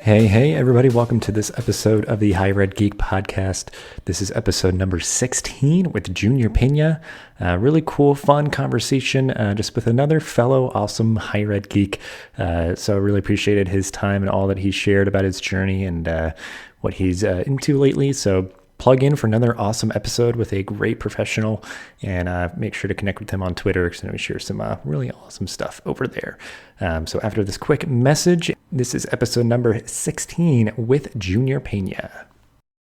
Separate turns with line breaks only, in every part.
Hey, everybody. Welcome to this episode of the Higher Ed Geek podcast. This is episode number 16 with Junior Peña. Really cool, fun conversation just with another fellow awesome higher ed geek. So I really appreciated his time and all that he shared about his journey and what he's into lately. So plug in for another awesome episode with a great professional and make sure to connect with him on Twitter because we share some really awesome stuff over there. So after this quick message, this is episode number 16 with Junior Peña.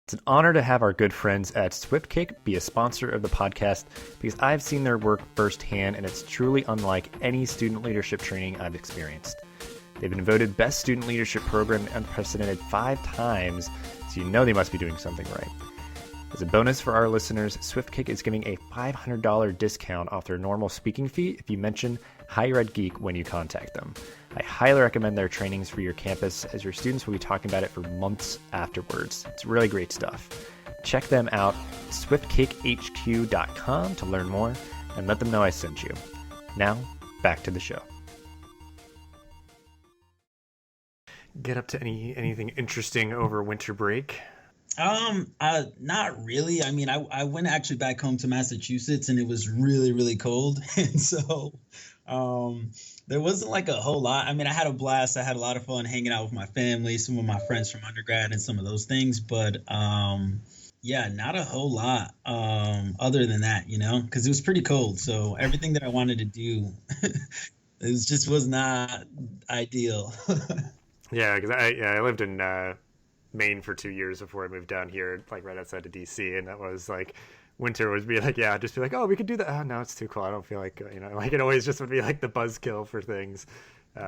It's an honor to have our good friends at SwiftKick be a sponsor of the podcast because I've seen their work firsthand and it's truly unlike any student leadership training I've experienced. They've been voted Best Student Leadership Program unprecedented 5 times, so you know they must be doing something right. As a bonus for our listeners, SwiftKick is giving a $500 discount off their normal speaking fee if you mention Higher Ed Geek when you contact them. I highly recommend their trainings for your campus as your students will be talking about it for months afterwards. It's really great stuff. Check them out, swiftkickhq.com to learn more and let them know I sent you. Now, back to the show. Get up to anything interesting over winter break?
Not really. I mean, I went actually back home to Massachusetts and it was really, really cold. And so, there wasn't like a whole lot. I mean, I had a blast. I had a lot of fun hanging out with my family, some of my friends from undergrad and some of those things. But, yeah, not a whole lot, other than that, because it was pretty cold. So everything that I wanted to do, was not ideal.
Yeah, because I lived in Maine for 2 years before I moved down here, like right outside of DC, and that was like winter would be like, just be like, oh, we could do that. Oh, no, it's too cold. I don't feel like, like it always just would be like the buzzkill for things.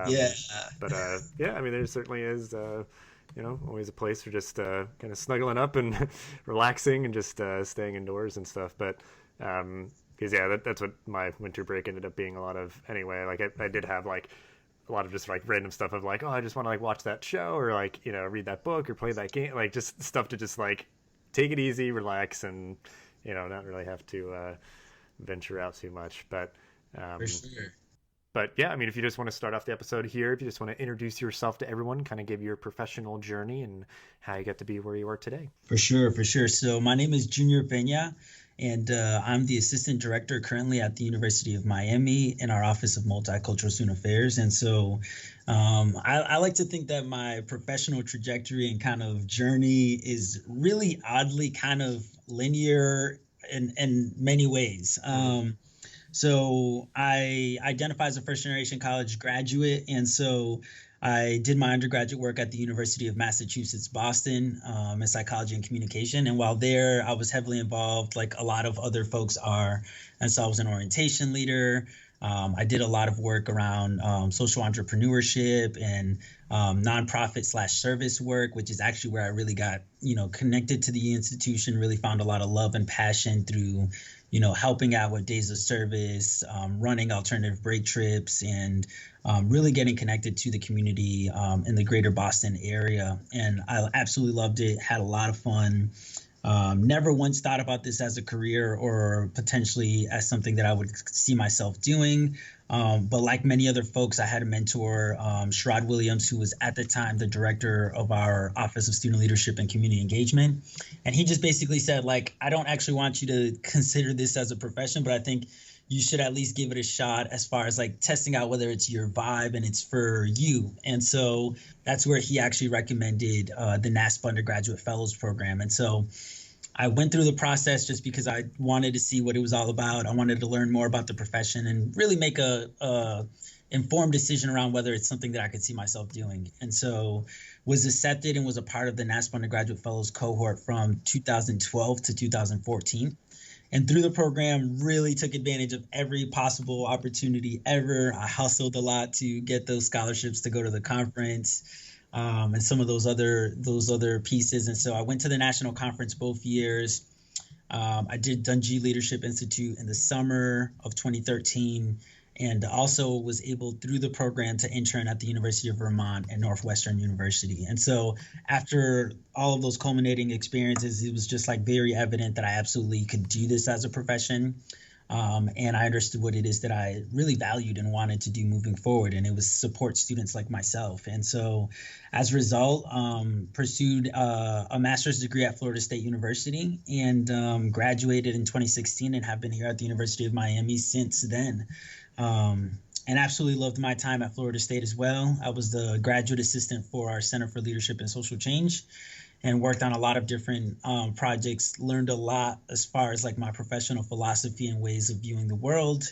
Yeah.
But yeah, I mean, there certainly is, always a place for just kind of snuggling up and relaxing and just staying indoors and stuff. But because that's what my winter break ended up being a lot of anyway. Like I did have like a lot of just like random stuff of like, oh, I just want to like watch that show or like, read that book or play that game, like just stuff to just like take it easy, relax, and, not really have to venture out too much. But,
For sure.
But yeah, I mean, if you just want to start off the episode here, if you just want to introduce yourself to everyone, kind of give your professional journey and how you got to be where you are today.
For sure. So my name is Junior Peña. And I'm the assistant director currently at the University of Miami in our Office of Multicultural Student Affairs. And so I like to think that my professional trajectory and kind of journey is really oddly kind of linear in many ways. So I identify as a first generation college graduate. And so I did my undergraduate work at the University of Massachusetts, Boston, in psychology and communication. And while there, I was heavily involved, like a lot of other folks are. And so I was an orientation leader. I did a lot of work around social entrepreneurship and nonprofit/service work, which is actually where I really got, connected to the institution, really found a lot of love and passion through helping out with days of service, running alternative break trips, and really getting connected to the community in the greater Boston area. And I absolutely loved it, had a lot of fun. Never once thought about this as a career or potentially as something that I would see myself doing. But like many other folks, I had a mentor, Sherrod Williams, who was at the time the director of our Office of Student Leadership and Community Engagement. And he just basically said, like, I don't actually want you to consider this as a profession, but I think you should at least give it a shot as far as like testing out whether it's your vibe and it's for you. And so that's where he actually recommended the NASP Undergraduate Fellows Program. And so I went through the process just because I wanted to see what it was all about. I wanted to learn more about the profession and really make a informed decision around whether it's something that I could see myself doing. And so was accepted and was a part of the NASP Undergraduate Fellows cohort from 2012 to 2014. And through the program, really took advantage of every possible opportunity ever. I hustled a lot to get those scholarships to go to the conference. And some of those other pieces. And so I went to the national conference both years. I did Dungey Leadership Institute in the summer of 2013, and also was able through the program to intern at the University of Vermont and Northwestern University. And so after all of those culminating experiences, it was just like very evident that I absolutely could do this as a profession. And I understood what it is that I really valued and wanted to do moving forward, and it was support students like myself. And so, as a result, pursued a master's degree at Florida State University and graduated in 2016, and have been here at the University of Miami since then. And absolutely loved my time at Florida State as well. I was the graduate assistant for our Center for Leadership and Social Change, and worked on a lot of different projects, learned a lot as far as like my professional philosophy and ways of viewing the world.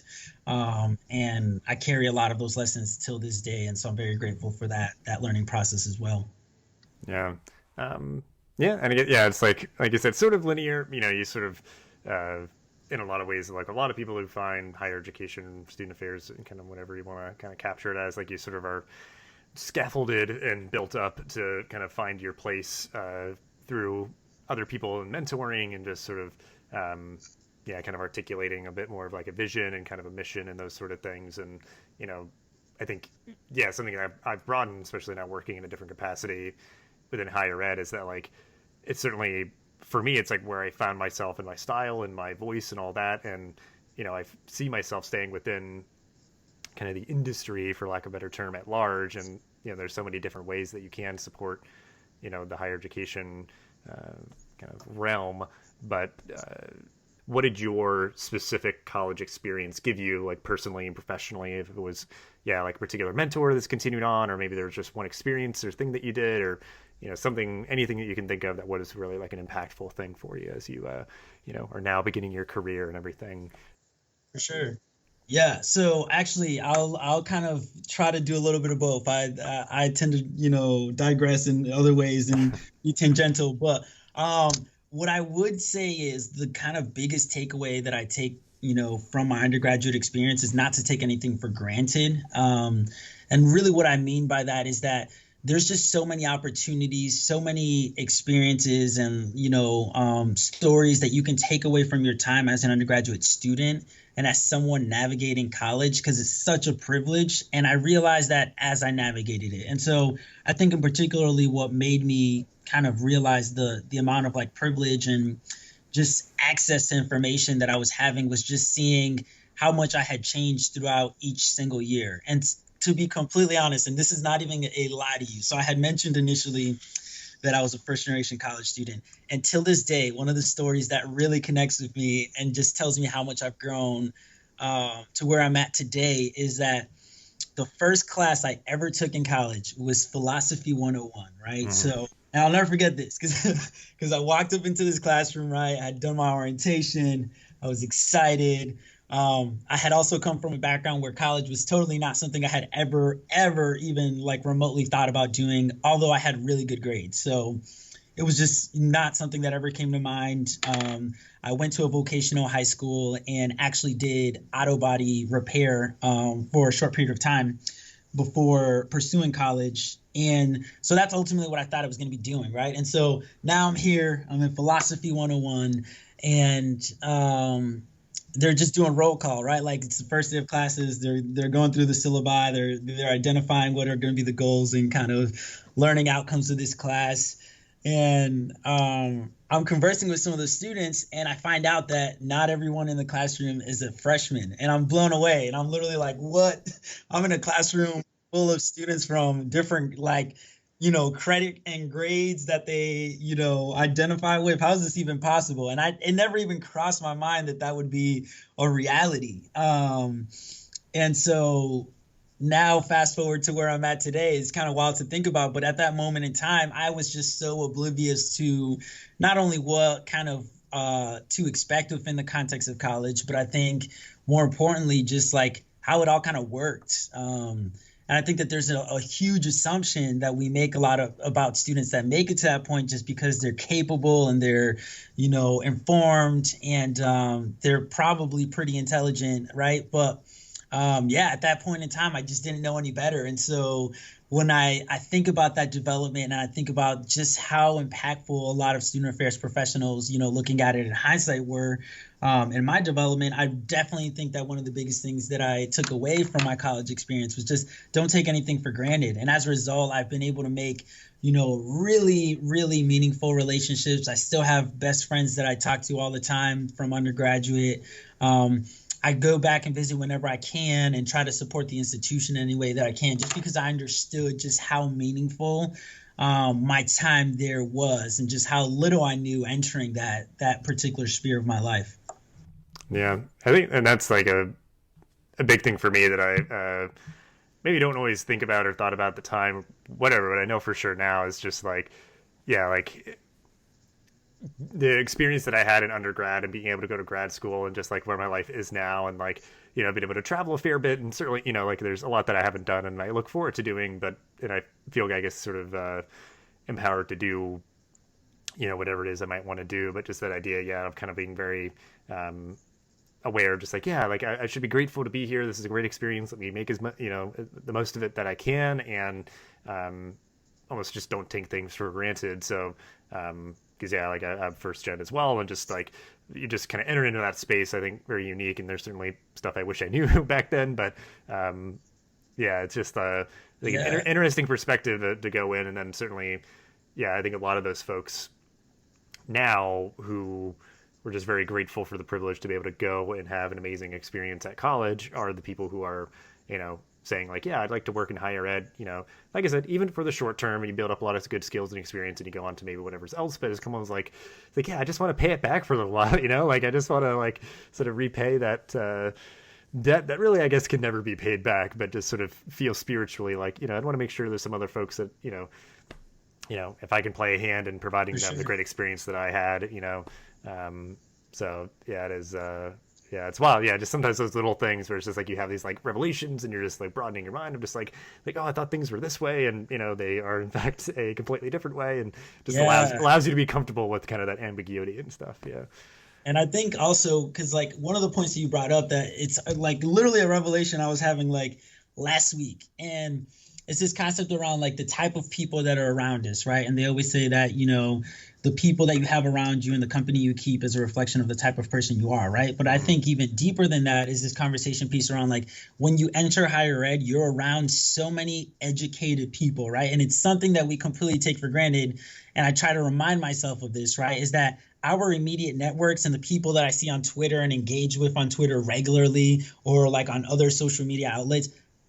And I carry a lot of those lessons till this day. And so I'm very grateful for that learning process as well.
Yeah. Yeah. And yeah, it's like you said, sort of linear, you sort of, in a lot of ways, like a lot of people who find higher education, student affairs, and kind of whatever you want to kind of capture it as, like you sort of are scaffolded and built up to kind of find your place through other people and mentoring and just sort of kind of articulating a bit more of like a vision and kind of a mission and those sort of things. And I think something I've broadened, especially now working in a different capacity within higher ed, is that like it's certainly for me, it's like where I found myself and my style and my voice and all that. And I see myself staying within kind of the industry, for lack of a better term, at large. And there's so many different ways that you can support the higher education kind of realm. But what did your specific college experience give you, like personally and professionally? If it was like a particular mentor that's continued on, or maybe there was just one experience or thing that you did, or anything that you can think of that was really like an impactful thing for you as you are now beginning your career and everything.
For sure. Yeah, so actually, I'll kind of try to do a little bit of both. I tend to digress in other ways and be tangential, but what I would say is the kind of biggest takeaway that I take from my undergraduate experience is not to take anything for granted. And really, what I mean by that is that there's just so many opportunities, so many experiences, and stories that you can take away from your time as an undergraduate student and as someone navigating college, because it's such a privilege. And I realized that as I navigated it. And so I think in particularly what made me kind of realize the amount of like privilege and just access to information that I was having was just seeing how much I had changed throughout each single year. And to be completely honest, and this is not even a lie to you. So I had mentioned initially that I was a first generation college student. And till this day, one of the stories that really connects with me and just tells me how much I've grown to where I'm at today is that the first class I ever took in college was Philosophy 101, right? Mm-hmm. So, and I'll never forget this because I walked up into this classroom, right? I had done my orientation. I was excited. I had also come from a background where college was totally not something I had ever even like remotely thought about doing, although I had really good grades. So it was just not something that ever came to mind. I went to a vocational high school and actually did auto body repair for a short period of time before pursuing college. And so that's ultimately what I thought I was going to be doing, right? And so now I'm here, I'm in Philosophy 101, and they're just doing roll call, right? Like it's the first day of classes. They're going through the syllabi. They're identifying what are going to be the goals and kind of learning outcomes of this class. And I'm conversing with some of the students, and I find out that not everyone in the classroom is a freshman, and I'm blown away. And I'm literally like, what? I'm in a classroom full of students from different credit and grades that they, identify with. How is this even possible? And it never even crossed my mind that would be a reality. And so now fast forward to where I'm at today, it's kind of wild to think about. But at that moment in time, I was just so oblivious to not only what kind of to expect within the context of college, but I think more importantly, just like how it all kind of worked. And I think that there's a huge assumption that we make about students that make it to that point just because they're capable and they're, informed and they're probably pretty intelligent, right? But at that point in time, I just didn't know any better. And so when I think about that development and I think about just how impactful a lot of student affairs professionals, looking at it in hindsight were in my development, I definitely think that one of the biggest things that I took away from my college experience was just don't take anything for granted. And as a result, I've been able to make, really, really meaningful relationships. I still have best friends that I talk to all the time from undergraduate. I go back and visit whenever I can and try to support the institution in any way that I can, just because I understood just how meaningful my time there was, and just how little I knew entering that particular sphere of my life.
Yeah, I think, and that's like a big thing for me that I maybe don't always think about or thought about at the time, whatever, but I know for sure now is just like, yeah, like the experience that I had in undergrad and being able to go to grad school and just like where my life is now, and like, you know, being able to travel a fair bit, and certainly, you know, like there's a lot that I haven't done and I look forward to doing, and I feel, I guess, sort of empowered to do, you know, whatever it is I might want to do. But just that idea, yeah, of kind of being very aware of just like, yeah, like I should be grateful to be here. This is a great experience. Let me make as much, you know, the most of it that I can, and almost just don't take things for granted. So, because yeah, like I'm first gen as well, and just like you just kind of enter into that space, I think very unique, and there's certainly stuff I wish I knew back then, but yeah, it's just like an interesting perspective to go in, and then certainly, yeah, I think a lot of those folks now who were just very grateful for the privilege to be able to go and have an amazing experience at college are the people who are, you know, saying like, yeah, I'd like to work in higher ed, you know, like I said, even for the short term, and you build up a lot of good skills and experience, and you go on to maybe whatever else, but it's come on, it's like, yeah, I just want to pay it back for a little while, you know, like I just want to like sort of repay that debt that really, I guess, can never be paid back, but just sort of feel spiritually like, you know, I'd want to make sure there's some other folks that, you know, if I can play a hand in providing them the great experience that I had, you know, so yeah, it is, yeah, it's wild. Yeah, just sometimes those little things where it's just like you have these like revelations, and you're just like broadening your mind of just like, oh, I thought things were this way, and you know they are in fact a completely different way, and just allows you to be comfortable with kind of that ambiguity and stuff. Yeah.
And I think also because like one of the points that you brought up, that it's like literally a revelation I was having like last week, and it's this concept around like the type of people that are around us, right? And they always say that, you know, the people that you have around you and the company you keep is a reflection of the type of person you are, right? But I think even deeper than that is this conversation piece around like when you enter higher ed, you're around so many educated people, right? And it's something that we completely take for granted. And I try to remind myself of this, right? Is that our immediate networks and the people that I see on Twitter and engage with on Twitter regularly, or like on other social media outlets,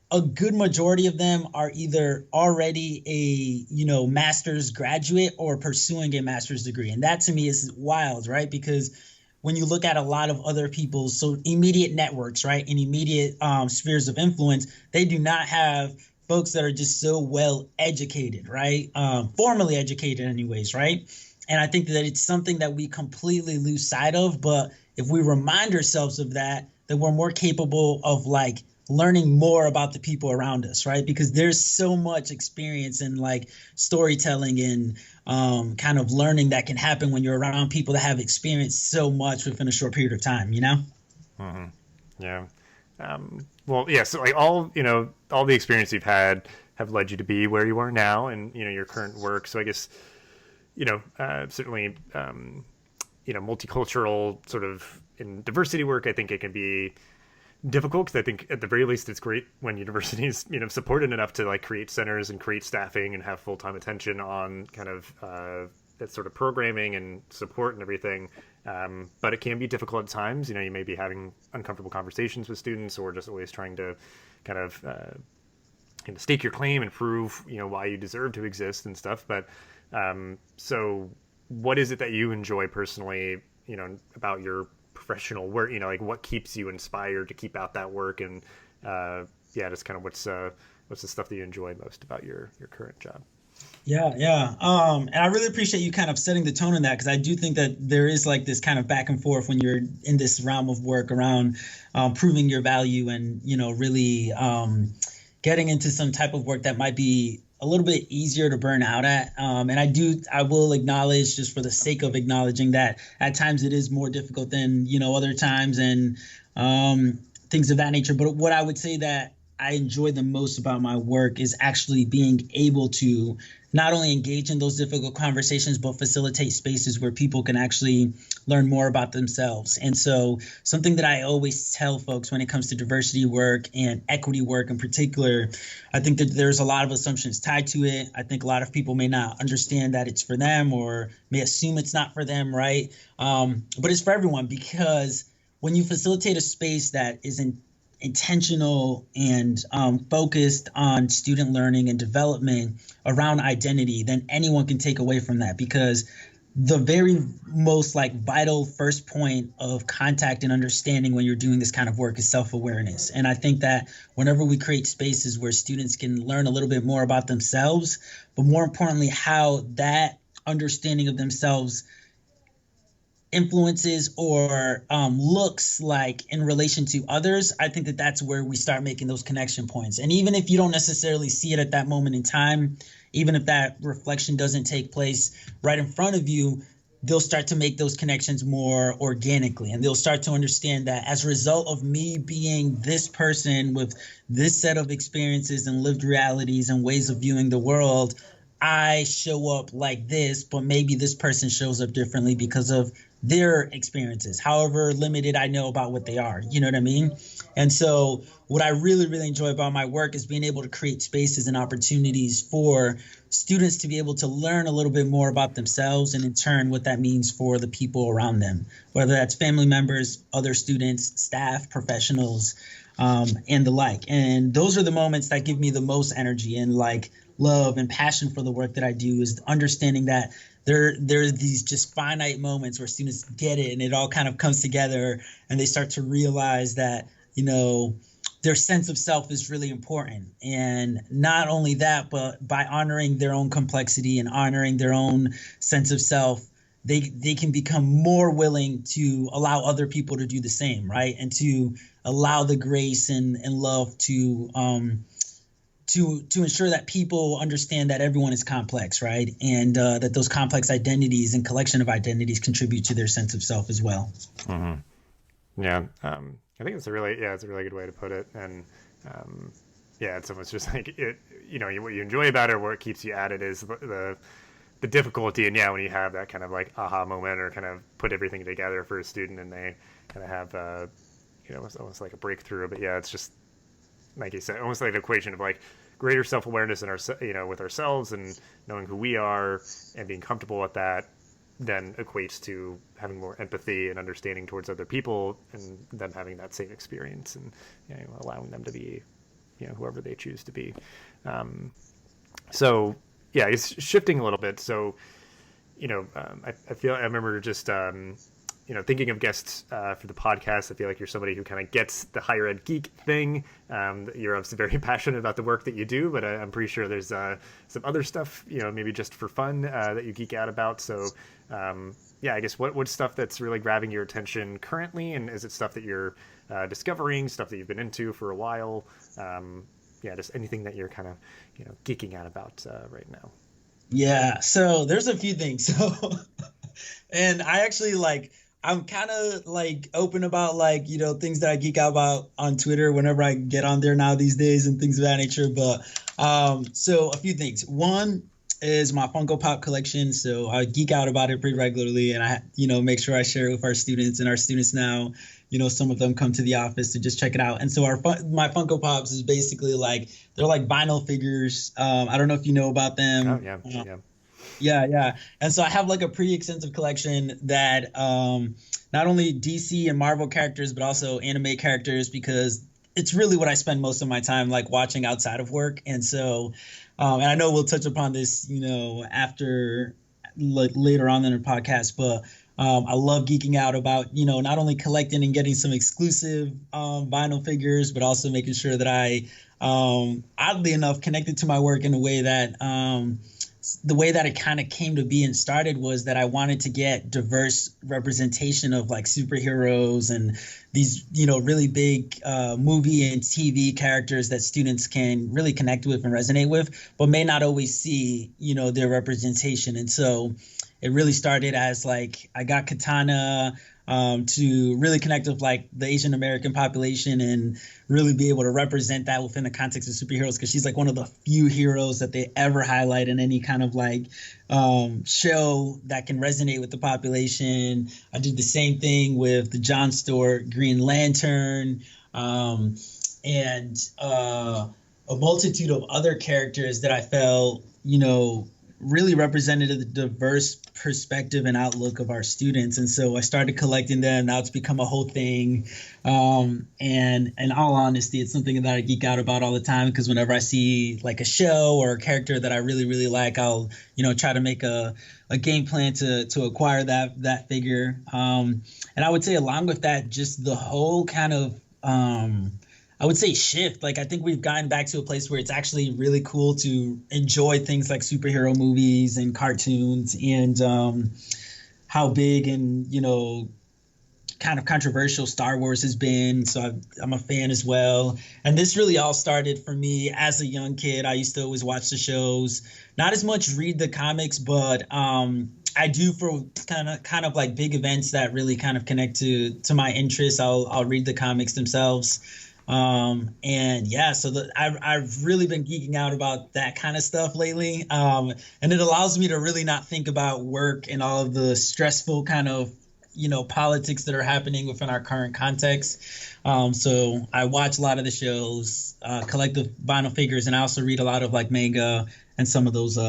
a good majority of them are either already a, you know, master's graduate or pursuing a master's degree. And that to me is wild, right? Because when you look at a lot of other people's so immediate networks, right, and immediate spheres of influence, they do not have folks that are just so well educated, right? Formally educated anyways, right? And I think that it's something that we completely lose sight of. But if we remind ourselves of that, then we're more capable of like learning more about the people around us, right? Because there's so much experience in like storytelling and kind of learning that can happen when you're around people that have experienced so much within a short period of time, you know?
Mm-hmm. Yeah. Well, yeah. So like all the experience you've had have led you to be where you are now, and, you know, your current work. So I guess, you know, certainly, you know, multicultural sort of in diversity work, I think it can be difficult, because I think at the very least it's great when universities, you know, supported enough to like create centers and create staffing and have full-time attention on kind of that sort of programming and support and everything. But it can be difficult at times. You know, you may be having uncomfortable conversations with students, or just always trying to kind of stake your claim and prove, you know, why you deserve to exist and stuff. But so what is it that you enjoy personally, you know, about your professional work? You know, like what keeps you inspired to keep out that work? And yeah, just kind of what's the stuff that you enjoy most about your current job?
Yeah. And I really appreciate you kind of setting the tone in that, because I do think that there is like this kind of back and forth when you're in this realm of work around proving your value, and, you know, really getting into some type of work that might be a little bit easier to burn out at. And I will acknowledge, just for the sake of acknowledging, that at times it is more difficult than, you know, other times, and things of that nature. But what I would say that I enjoy the most about my work is actually being able to not only engage in those difficult conversations, but facilitate spaces where people can actually learn more about themselves. And so something that I always tell folks when it comes to diversity work and equity work in particular, I think that there's a lot of assumptions tied to it. I think a lot of people may not understand that it's for them, or may assume it's not for them, right? But it's for everyone, because when you facilitate a space that is intentional and focused on student learning and development around identity, then anyone can take away from that, because the very most like vital first point of contact and understanding when you're doing this kind of work is self-awareness. And I think that whenever we create spaces where students can learn a little bit more about themselves, but more importantly, how that understanding of themselves influences or looks like in relation to others, I think that that's where we start making those connection points. And even if you don't necessarily see it at that moment in time, even if that reflection doesn't take place right in front of you, they'll start to make those connections more organically. And they'll start to understand that as a result of me being this person with this set of experiences and lived realities and ways of viewing the world, I show up like this, but maybe this person shows up differently because of their experiences, however limited I know about what they are. You know what I mean? And so what I really, really enjoy about my work is being able to create spaces and opportunities for students to be able to learn a little bit more about themselves, and in turn what that means for the people around them, whether that's family members, other students, staff, professionals, and the like. And those are the moments that give me the most energy and like love and passion for the work that I do, is understanding that there are these just finite moments where students get it and it all kind of comes together, and they start to realize that, you know, their sense of self is really important. And not only that, but by honoring their own complexity and honoring their own sense of self, they can become more willing to allow other people to do the same, right? And to allow the grace and love to ensure that people understand that everyone is complex, right? And that those complex identities and collection of identities contribute to their sense of self as well.
Mm-hmm. Yeah. I think it's a really good way to put it. And it's almost just like it, you know, what you enjoy about it or what keeps you at it is the difficulty. And yeah, when you have that kind of like aha moment or kind of put everything together for a student and they kind of have, it's almost like a breakthrough. But yeah, it's just, like you said, almost like the equation of like greater self-awareness in with ourselves and knowing who we are and being comfortable with that, then equates to having more empathy and understanding towards other people and them having that same experience and, you know, allowing them to be, you know, whoever they choose to be. So yeah, it's shifting a little bit. So, you know, I remember just, thinking of guests for the podcast, I feel like you're somebody who kind of gets the higher ed geek thing. You're obviously very passionate about the work that you do, but I'm pretty sure there's some other stuff, you know, maybe just for fun that you geek out about. So, I guess what's stuff that's really grabbing your attention currently, and is it stuff that you're discovering, stuff that you've been into for a while? Just anything that you're kind of, you know, geeking out about right now.
Yeah, so there's a few things. So, and I actually I'm kind of like open about like, you know, things that I geek out about on Twitter whenever I get on there now these days and things of that nature. But so a few things. One is my Funko Pop collection. So I geek out about it pretty regularly, and I, you know, make sure I share it with our students, and our students now, you know, some of them come to the office to just check it out. And so my Funko Pops is basically like, they're like vinyl figures. I don't know if you know about them.
Oh, yeah.
Yeah. And so I have like a pretty extensive collection that not only DC and Marvel characters, but also anime characters, because it's really what I spend most of my time like watching outside of work. And so, and I know we'll touch upon this, you know, after like later on in the podcast, but I love geeking out about, you know, not only collecting and getting some exclusive vinyl figures, but also making sure that I, oddly enough, connected to my work in a way that the way that it kind of came to be and started was that I wanted to get diverse representation of like superheroes and these, you know, really big movie and TV characters that students can really connect with and resonate with, but may not always see, you know, their representation. And so it really started as like I got Katana to really connect with like the Asian American population and really be able to represent that within the context of superheroes, because she's like one of the few heroes that they ever highlight in any kind of like show that can resonate with the population. I did the same thing with the John Stewart Green Lantern, and a multitude of other characters that I felt, you know, really represented the diverse perspective and outlook of our students. And so I started collecting them. Now it's become a whole thing. And in all honesty, it's something that I geek out about all the time, because whenever I see like a show or a character that I really, really like, I'll, try to make a game plan to acquire that figure. And I would say along with that, just the whole kind of I would say shift. Like, I think we've gotten back to a place where it's actually really cool to enjoy things like superhero movies and cartoons, and how big and, kind of controversial Star Wars has been. So I'm a fan as well. And this really all started for me as a young kid. I used to always watch the shows, not as much read the comics, but I do for kind of like big events that really kind of connect to my interests. I'll read the comics themselves. And yeah, so I've really been geeking out about that kind of stuff lately. And it allows me to really not think about work and all of the stressful kind of, politics that are happening within our current context. So I watch a lot of the shows, collect the vinyl figures, and I also read a lot of like manga and some of those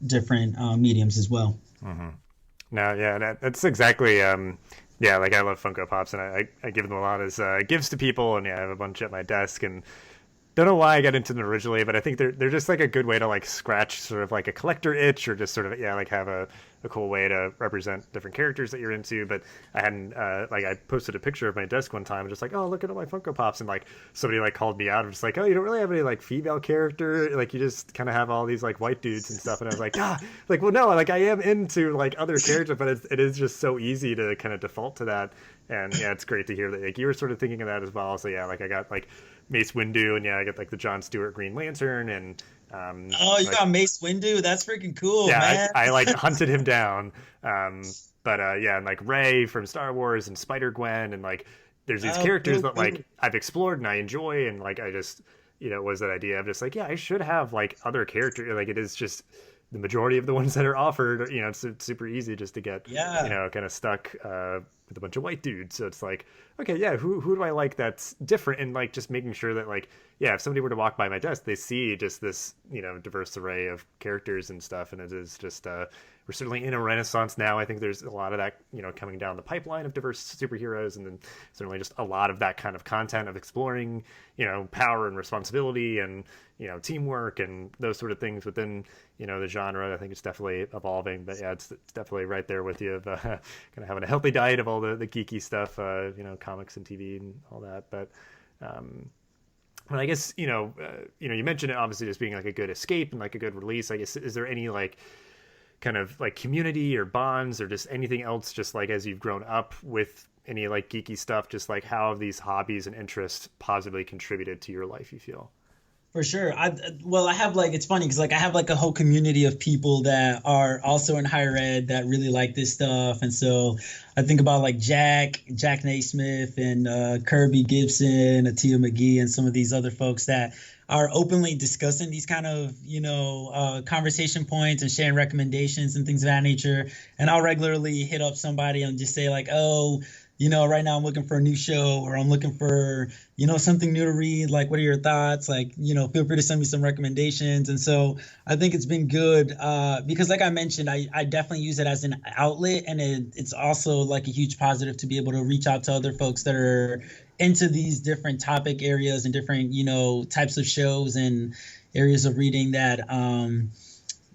different mediums as well.
Mm-hmm. No, yeah, that's exactly. Yeah, like I love Funko Pops, and I give them a lot as gifts to people, and yeah, I have a bunch at my desk, and don't know why I got into them originally, but I think they're just like a good way to like scratch sort of like a collector itch, or just sort of like have a cool way to represent different characters that you're into. But I hadn't like I posted a picture of my desk one time, just like, oh, look at all my Funko Pops, and like somebody like called me out and just like, oh, you don't really have any like female character, like you just kind of have all these like white dudes and stuff. And I was like, like, well, no, like I am into like other characters, but it is just so easy to kind of default to that. And yeah, it's great to hear that like you were sort of thinking of that as well. So yeah, like I got like Mace Windu, and yeah, I got like the Jon Stewart Green Lantern, and
you like, got Mace Windu? That's freaking cool,
yeah,
man.
I like hunted him down. But yeah, and like Rey from Star Wars and Spider-Gwen, and like there's these characters that like I've explored and I enjoy, and like I just was that idea of just like, yeah, I should have like other characters. Like it is just the majority of the ones that are offered, it's super easy just to get kind of stuck with a bunch of white dudes. So it's like, okay, yeah, who do I like that's different? And like just making sure that like, yeah, if somebody were to walk by my desk, they see just this diverse array of characters and stuff. And it is just we're certainly in a renaissance now. I think there's a lot of that coming down the pipeline of diverse superheroes, and then certainly just a lot of that kind of content of exploring power and responsibility and teamwork and those sort of things within the genre. I think it's definitely evolving, but yeah, it's definitely right there with you of kind of having a healthy diet of all the geeky stuff, comics and TV and all that. But I guess you mentioned it obviously just being like a good escape and like a good release. I guess, is there any like kind of like community or bonds or just anything else, just like as you've grown up with any like geeky stuff, just like how have these hobbies and interests positively contributed to your life, you feel?
For sure. I have like, it's funny because like I have like a whole community of people that are also in higher ed that really like this stuff. And so I think about like Jack Naismith and Kirby Gibson, Atia McGee, and some of these other folks that are openly discussing these kind of, conversation points and sharing recommendations and things of that nature. And I'll regularly hit up somebody and just say like, oh, right now I'm looking for a new show, or I'm looking for, something new to read. Like, what are your thoughts? Like, feel free to send me some recommendations. And so I think it's been good because like I mentioned, I definitely use it as an outlet. And it's also like a huge positive to be able to reach out to other folks that are into these different topic areas and different, types of shows and areas of reading that,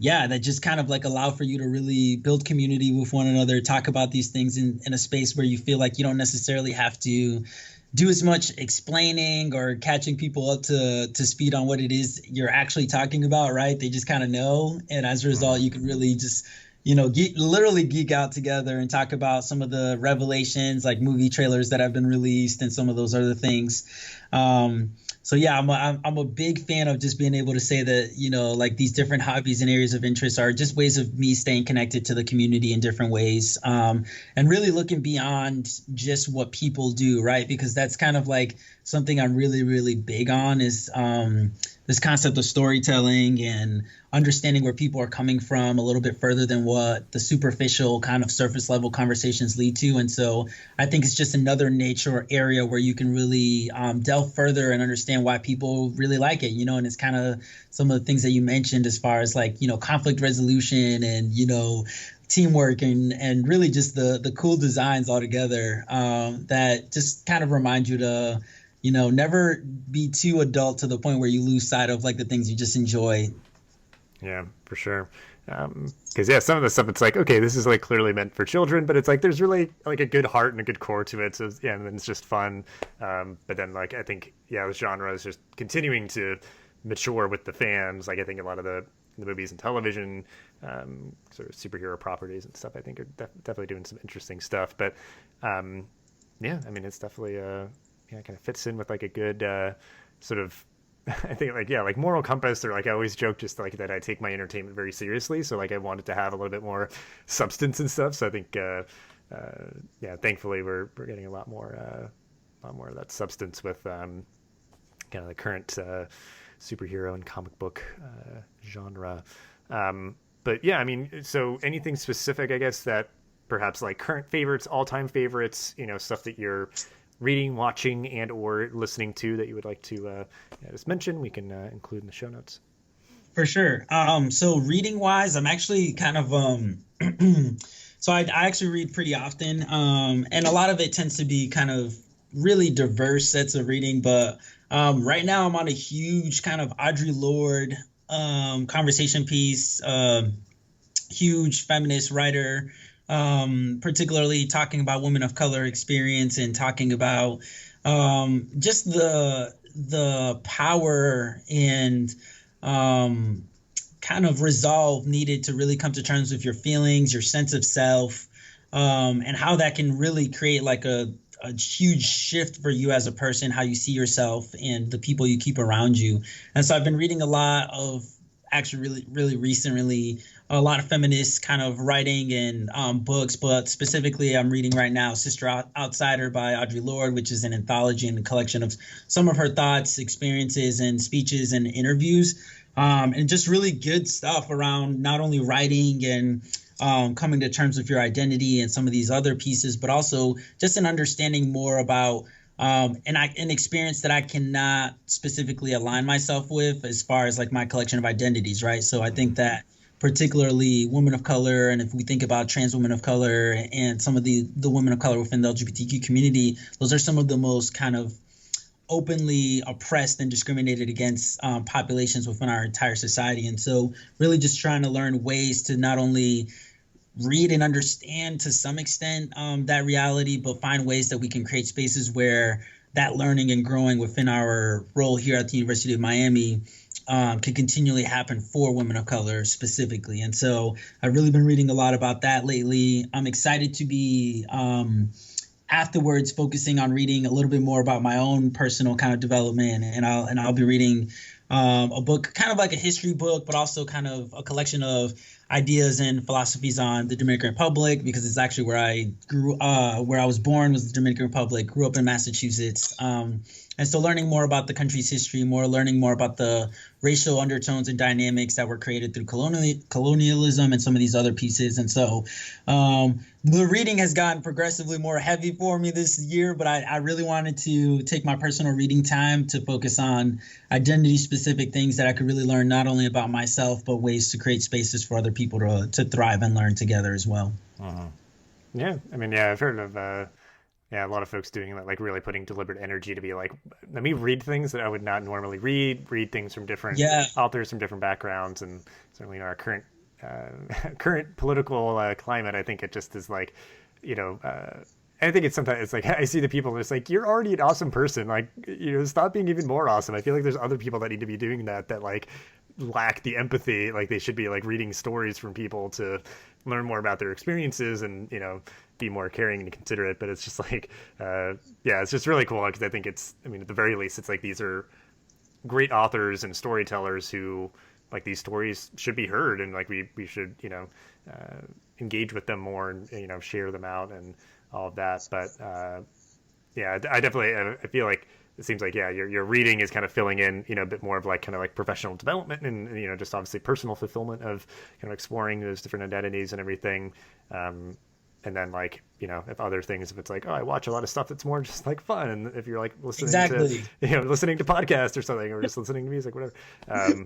that just kind of like allow for you to really build community with one another, talk about these things in a space where you feel like you don't necessarily have to do as much explaining or catching people up to speed on what it is you're actually talking about, right? They just kind of know. And as a result, you can really just, literally geek out together and talk about some of the revelations, like movie trailers that have been released and some of those other things. So yeah, I'm a big fan of just being able to say that, like these different hobbies and areas of interest are just ways of me staying connected to the community in different ways, and really looking beyond just what people do, right? Because that's kind of like something I'm really, really big on is this concept of storytelling and understanding where people are coming from a little bit further than what the superficial kind of surface level conversations lead to. And so I think it's just another nature or area where you can really delve further and understand why people really like it, and it's kind of some of the things that you mentioned as far as like, conflict resolution and, teamwork and really just the cool designs altogether that just kind of remind you to never be too adult to the point where you lose sight of like the things you just enjoy.
Yeah, for sure. Because some of the stuff, it's like, okay, this is like clearly meant for children, but it's like there's really like a good heart and a good core to it. So yeah, and then it's just fun. But then like I think the genre is just continuing to mature with the fans. Like I think a lot of the movies and television, sort of superhero properties and stuff, I think are definitely doing some interesting stuff. But yeah, I mean, it's definitely kind of fits in with like a good sort of I think like moral compass, or like I always joke just like that I take my entertainment very seriously, so like I wanted to have a little bit more substance and stuff. So I think thankfully we're getting a lot more of that substance with kind of the current superhero and comic book genre. But yeah, I mean, so anything specific, I guess, that perhaps like current favorites, all-time favorites, stuff that you're reading, watching, and or listening to that you would like to just mention, we can include in the show notes.
For sure. So reading wise, I'm actually kind of so I actually read pretty often. And a lot of it tends to be kind of really diverse sets of reading. But right now I'm on a huge kind of Audre Lorde conversation piece, huge feminist writer, particularly talking about women of color experience and talking about just the power and kind of resolve needed to really come to terms with your feelings, your sense of self, and how that can really create like a huge shift for you as a person, how you see yourself and the people you keep around you. And so I've been reading a lot of actually really recently a lot of feminist kind of writing and books, but specifically I'm reading right now Sister Outsider by Audre Lorde, which is an anthology and a collection of some of her thoughts, experiences, and speeches and interviews, and just really good stuff around not only writing and coming to terms with your identity and some of these other pieces, but also just an understanding more about an experience that I cannot specifically align myself with as far as like my collection of identities, right? So I think that particularly women of color, and if we think about trans women of color and some of the women of color within the LGBTQ community, those are some of the most kind of openly oppressed and discriminated against populations within our entire society. And so really just trying to learn ways to not only read and understand to some extent that reality, but find ways that we can create spaces where that learning and growing within our role here at the University of Miami can continually happen for women of color specifically. And so I've really been reading a lot about that lately. I'm excited to be afterwards focusing on reading a little bit more about my own personal kind of development, and I'll be reading a book, kind of like a history book, but also kind of a collection of ideas and philosophies on the Dominican Republic, because it's actually where I grew, where I was born was the Dominican Republic, grew up in Massachusetts. And so learning more about the country's history, learning more about the racial undertones and dynamics that were created through colonialism and some of these other pieces. And so the reading has gotten progressively more heavy for me this year, but I really wanted to take my personal reading time to focus on identity-specific things that I could really learn not only about myself, but ways to create spaces for other people to thrive and learn together as well.
Uh-huh. Yeah, I mean, yeah, I've heard of a lot of folks doing that, like really putting deliberate energy to be like, let me read things that I would not normally read things from different authors from different backgrounds, and certainly in our current political climate, I think it just is like, I think it's sometimes it's like I see the people and it's like, you're already an awesome person, like, stop being even more awesome. I feel like there's other people that need to be doing that like lack the empathy, like they should be like reading stories from people to learn more about their experiences and be more caring and considerate. But it's just like it's just really cool, because I think at the very least it's like these are great authors and storytellers who, like, these stories should be heard, and like we should engage with them more and share them out and all of that. But I definitely I feel like it seems like, yeah, your reading is kind of filling in, a bit more of like kind of like professional development and just obviously personal fulfillment of kind of exploring those different identities and everything. And then like, if other things, if it's like, oh, I watch a lot of stuff that's more just like fun. And if you're like
Exactly.
listening to podcasts or something, or just listening to music, whatever,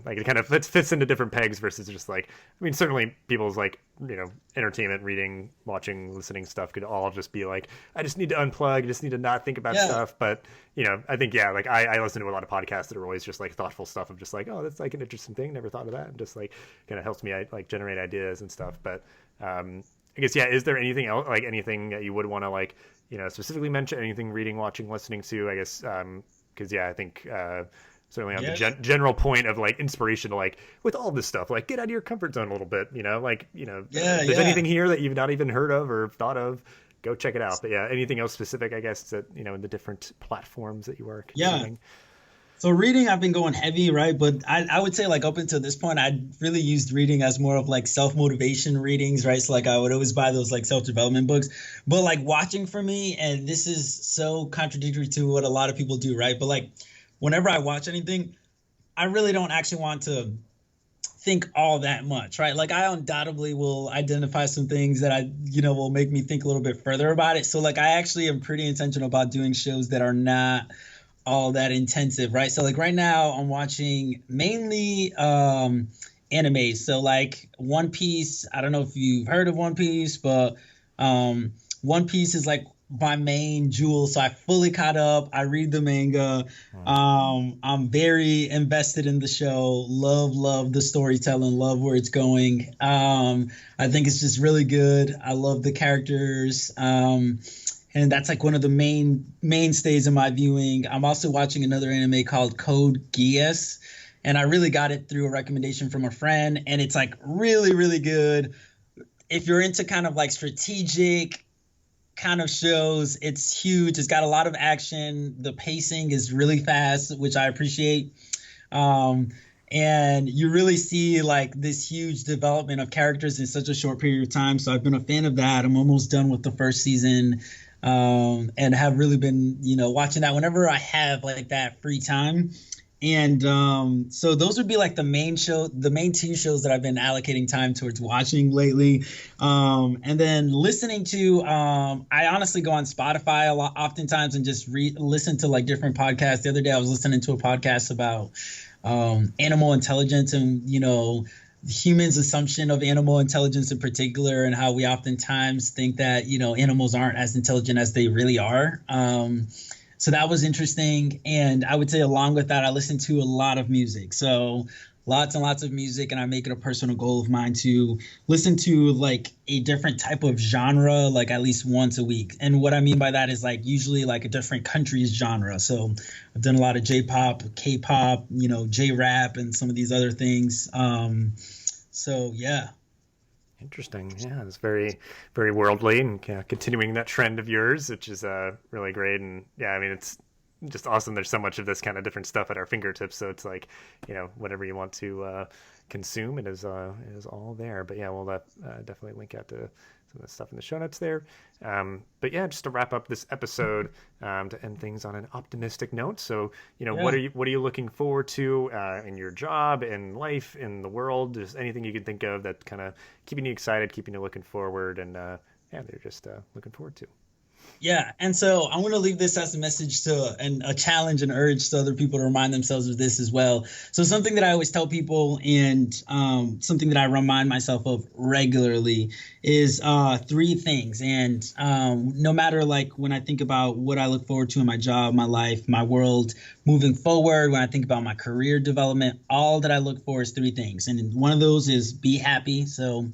like it kind of fits into different pegs versus just like, I mean, certainly people's like, entertainment, reading, watching, listening stuff could all just be like, I just need to unplug. I just need to not think about stuff. But, I think, yeah, like I listen to a lot of podcasts that are always just like thoughtful stuff of just like, oh, that's like an interesting thing. Never thought of that. And just like kind of helps me like generate ideas and stuff. But, I guess, yeah, is there anything else, like anything that you would want to like, specifically mention, anything reading, watching, listening to, I guess, because, yeah, I think certainly on the general point of like inspiration to like with all this stuff, like get out of your comfort zone a little bit, if there's anything here that you've not even heard of or thought of, go check it out. But yeah, anything else specific, I guess, that, in the different platforms that you are consuming?
Yeah. So reading, I've been going heavy, right? But I would say like up until this point, I really used reading as more of like self-motivation readings, right? So like I would always buy those like self-development books. But like watching for me, and this is so contradictory to what a lot of people do, right? But like whenever I watch anything, I really don't actually want to think all that much, right? Like I undoubtedly will identify some things that will make me think a little bit further about it. So like I actually am pretty intentional about doing shows that are not all that intensive, right? So like right now I'm watching mainly anime. So like One Piece, I don't know if you've heard of One Piece, but One Piece is like my main jewel. So I fully caught up. I read the manga. I'm very invested in the show. Love the storytelling, love where it's going. I think it's just really good. I love the characters. And that's like one of the mainstays of my viewing. I'm also watching another anime called Code Geass, and I really got it through a recommendation from a friend. And it's like really, really good. If you're into kind of like strategic kind of shows, it's huge. It's got a lot of action. The pacing is really fast, which I appreciate. And you really see like this huge development of characters in such a short period of time. So I've been a fan of that. I'm almost done with the first season. And have really been, watching that whenever I have like that free time. And so those would be like the main two shows that I've been allocating time towards watching lately. And then listening to, I honestly go on Spotify a lot, oftentimes, and just listen to like different podcasts. The other day I was listening to a podcast about animal intelligence and, humans' assumption of animal intelligence in particular, and how we oftentimes think that, animals aren't as intelligent as they really are. So that was interesting. And I would say along with that, I listen to a lot of music. So lots and lots of music. And I make it a personal goal of mine to listen to like a different type of genre, like at least once a week. And what I mean by that is like usually like a different country's genre. So I've done a lot of J-pop, K-pop, J-rap, and some of these other things. So yeah.
Interesting. Yeah, it's very, very worldly, and continuing that trend of yours, which is really great. And yeah, I mean, it's just awesome. There's so much of this kind of different stuff at our fingertips. So it's like, whatever you want to consume, it is all there. But yeah, we'll definitely link out to some of the stuff in the show notes there. But yeah, just to wrap up this episode, to end things on an optimistic note. So, what are you looking forward to in your job, in life, in the world? Just anything you can think of that kind of keeping you excited, keeping you looking forward, and they're just looking forward to.
Yeah. And so I want to leave this as a message and a challenge and urge to other people to remind themselves of this as well. So something that I always tell people, and something that I remind myself of regularly, is three things. And no matter like when I think about what I look forward to in my job, my life, my world moving forward, when I think about my career development, all that I look for is three things. And one of those is be happy. So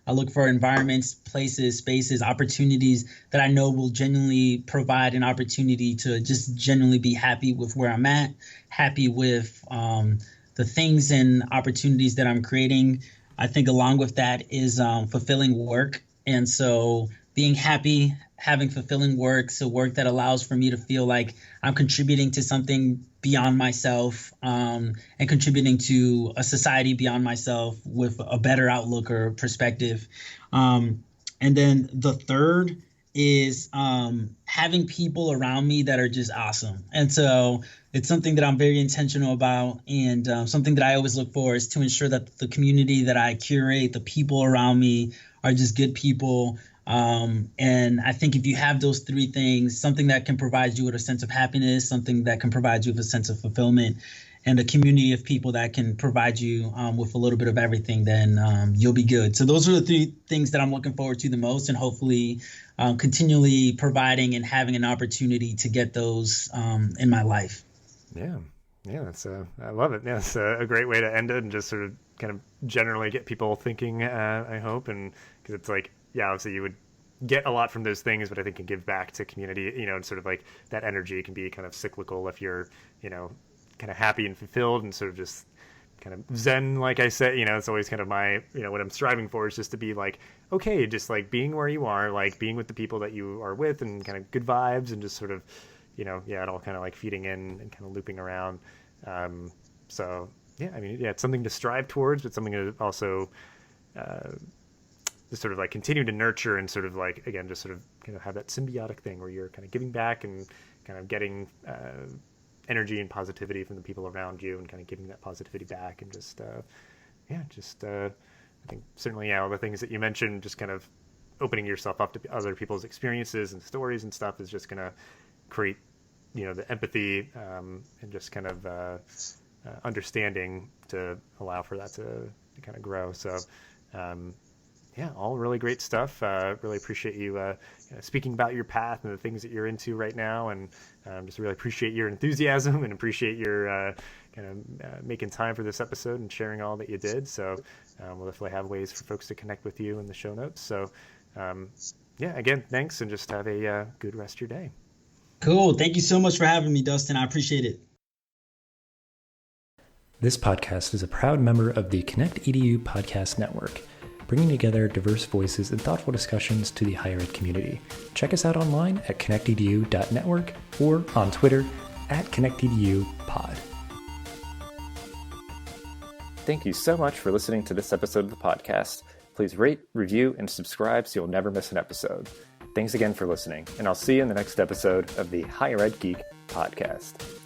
I look for environments, places, spaces, opportunities that I know will genuinely provide an opportunity to just genuinely be happy with where I'm at, happy with the things and opportunities that I'm creating. I think along with that is fulfilling work. And so being happy, having fulfilling work, so work that allows for me to feel like I'm contributing to something beyond myself, and contributing to a society beyond myself with a better outlook or perspective. And then the third is having people around me that are just awesome. And so it's something that I'm very intentional about, and something that I always look for is to ensure that the community that I curate, the people around me, are just good people. And I think if you have those three things, something that can provide you with a sense of happiness, something that can provide you with a sense of fulfillment, and a community of people that can provide you with a little bit of everything, then you'll be good. So those are the three things that I'm looking forward to the most, and hopefully continually providing and having an opportunity to get those in my life.
Yeah. Yeah, that's I love it. Yeah, it's a great way to end it, and just sort of kind of generally get people thinking, I hope. And because it's like, yeah, obviously you would get a lot from those things, but I think can give back to community, and sort of like that energy can be kind of cyclical if you're, kind of happy and fulfilled and sort of just kind of zen, like I said. It's always kind of my, what I'm striving for is just to be like, okay, just like being where you are, like being with the people that you are with, and kind of good vibes, and just sort of, it all kind of like feeding in and kind of looping around. So yeah, I mean, yeah, it's something to strive towards, but something to also just sort of like continue to nurture, and sort of like, again, just sort of kind of have that symbiotic thing where you're kind of giving back and kind of getting energy and positivity from the people around you, and kind of giving that positivity back, and just I think certainly, all the things that you mentioned, just kind of opening yourself up to other people's experiences and stories and stuff, is just going to create the empathy, and just kind of understanding to allow for that to kind of grow. So yeah, all really great stuff. Really appreciate you speaking about your path and the things that you're into right now, and just really appreciate your enthusiasm, and appreciate your kind of making time for this episode and sharing all that you did. So we'll definitely have ways for folks to connect with you in the show notes. So yeah, again, thanks, and just have a good rest of your day.
Cool. Thank you so much for having me, Dustin. I appreciate it.
This podcast is a proud member of the Connect EDU Podcast Network, bringing together diverse voices and thoughtful discussions to the higher ed community. Check us out online at connectedu.network or on Twitter at connectedupod. Thank you so much for listening to this episode of the podcast. Please rate, review, and subscribe so you'll never miss an episode. Thanks again for listening, and I'll see you in the next episode of the Higher Ed Geek Podcast.